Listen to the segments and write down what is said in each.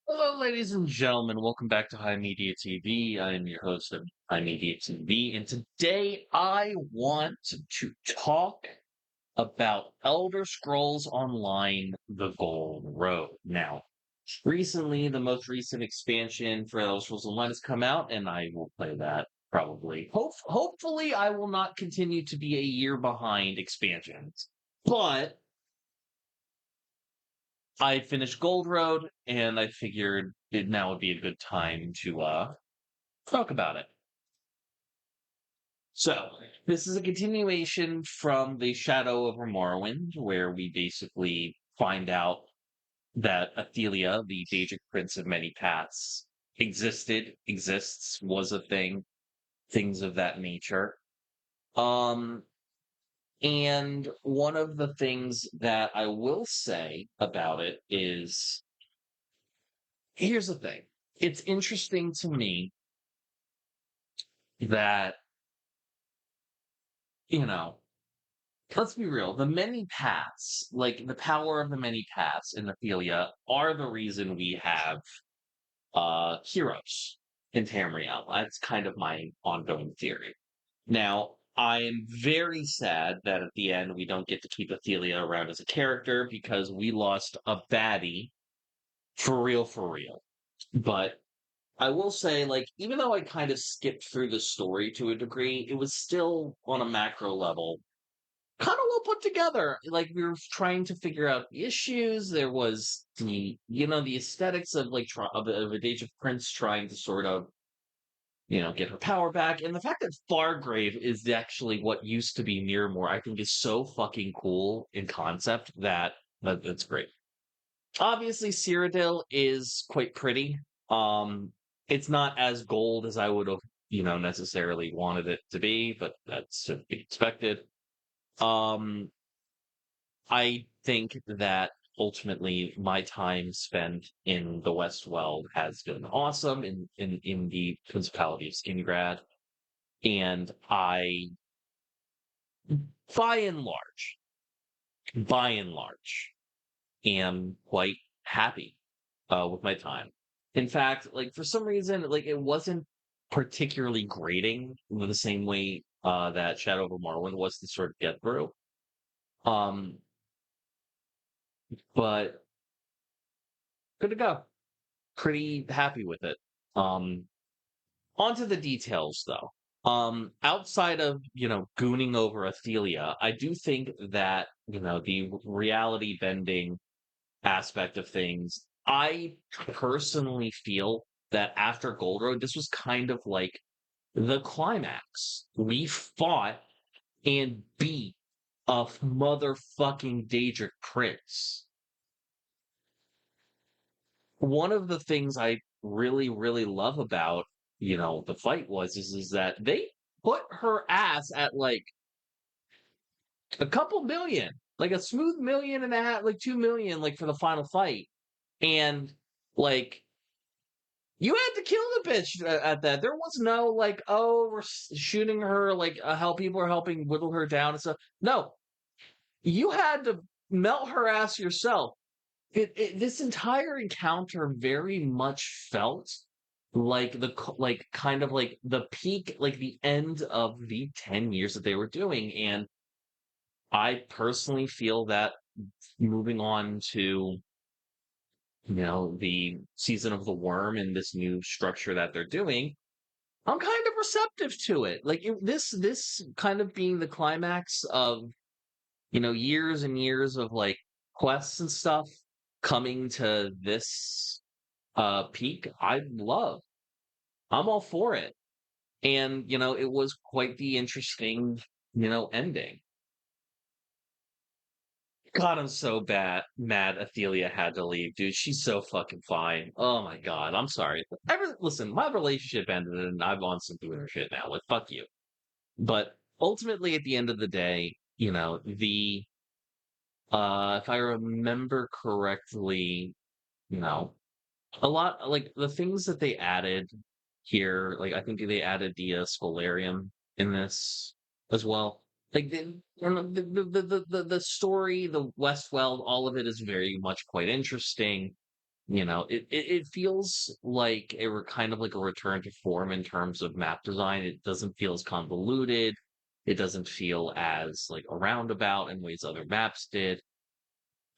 Hello, ladies and gentlemen. Welcome back to HIMediaTV. I am your host of HIMediaTV, and today I want to talk about Elder Scrolls Online: The Gold Road. Now, recently, the most recent expansion for Elder Scrolls Online has come out, and I will play that probably. Hopefully, I will not continue to be a year behind expansions, but I finished Gold Road, and I figured it now would be a good time to talk about it. So, this is a continuation from the Shadow of Morrowind, where we basically find out that Athelia, the Daedric Prince of Many Paths, exists, was a thing, things of that nature. Um, and one of the things that I will say about it is here's the thing. It's interesting to me that, you know, let's be real, the many paths, like the power of the many paths in Ophelia are the reason we have heroes in Tamriel. That's kind of my ongoing theory. Now, I am very sad that at the end we don't get to keep Ophelia around as a character because we lost a baddie for real, for real. But I will say, like, even though I kind of skipped through the story to a degree, it was still on a macro level kind of well put together. Like we were trying to figure out the issues. There was the aesthetics of like of a Age of Prince trying to sort of get her power back, and the fact that Fargrave is actually what used to be Miramore, I think is so fucking cool in concept that's great. Obviously, Cyrodiil is quite pretty. Um, it's not as gold as I would have necessarily wanted it to be, but that's to be expected. Um, I think that ultimately my time spent in the Westweld has been awesome in the Principality of Skingrad, and I, by and large, by and large, am quite happy with my time. In fact, like for some reason, like it wasn't particularly grating the same way that Shadow of Morrowind was to sort of get through. Um, but good to go. Pretty happy with it. Um, onto the details though. Outside of, gooning over Athelia, I do think that, the reality bending aspect of things, I personally feel that after Gold Road, this was kind of like the climax. We fought and beat a motherfucking Daedric Prince. One of the things I really, really love about, the fight is that they put her ass at like a couple million, like a smooth million and a half, like 2 million, like for the final fight. And like you had to kill the bitch at that. There was no like, oh, we're shooting her, like how people are helping whittle her down and stuff. No, you had to melt her ass yourself. This entire encounter very much felt like like kind of like the peak, like the end of the 10 years that they were doing. And I personally feel that moving on to, the season of the worm and this new structure that they're doing, I'm kind of receptive to it. Like this kind of being the climax of years and years of like quests and stuff coming to this peak, I love. I'm all for it. And it was quite the interesting, ending. God, I'm so mad Athelia had to leave, dude. She's so fucking fine. Oh my god, I'm sorry. Listen, my relationship ended and I'm on some boomer shit now. Like, fuck you. But ultimately, at the end of the day, the if I remember correctly, you know, a lot like the things that they added here, like I think they added the Scholarium in this as well. Like the story, the Westweld, all of it is very much quite interesting. It feels like a kind of like a return to form in terms of map design. It doesn't feel as convoluted. It doesn't feel as like a roundabout in ways other maps did.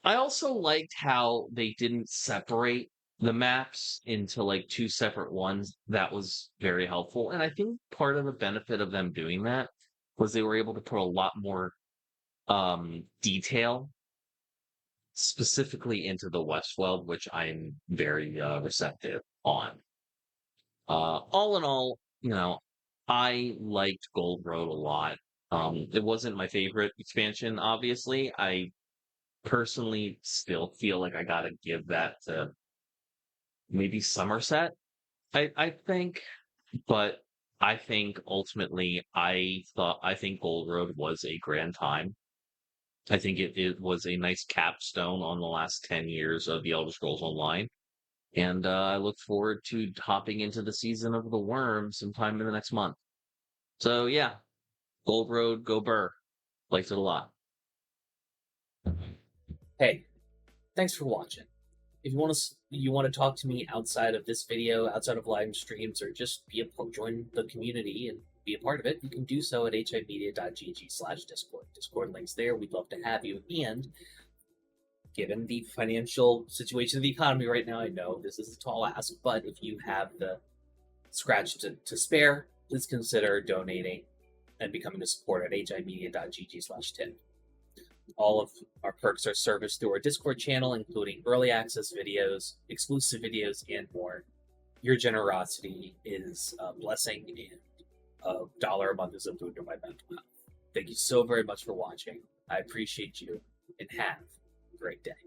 I also liked how they didn't separate the maps into like two separate ones. That was very helpful. And I think part of the benefit of them doing that was they were able to put a lot more detail specifically into the Westworld, which I'm very receptive on. All in all, I liked Gold Road a lot. It wasn't my favorite expansion, obviously. I personally still feel like I gotta give that to maybe Somerset, I think. But I think ultimately I think Gold Road was a grand time. I think it was a nice capstone on the last 10 years of the Elder Scrolls Online. And I look forward to hopping into the season of the Worm sometime in the next month. So yeah, Gold Road, go Burr. Liked it a lot. Hey, thanks for watching. If you want to talk to me outside of this video, outside of live streams, or just join the community and be a part of it, you can do so at himedia.gg/discord. Discord links there. We'd love to have you. And given the financial situation of the economy right now, I know this is a tall ask, but if you have the scratch to spare, please consider donating and becoming a supporter at himedia.gg/tip. All of our perks are serviced through our Discord channel, including early access videos, exclusive videos, and more. Your generosity is a blessing, and $1 a month is a boon to my mental health. Thank you so very much for watching. I appreciate you, and have a great day.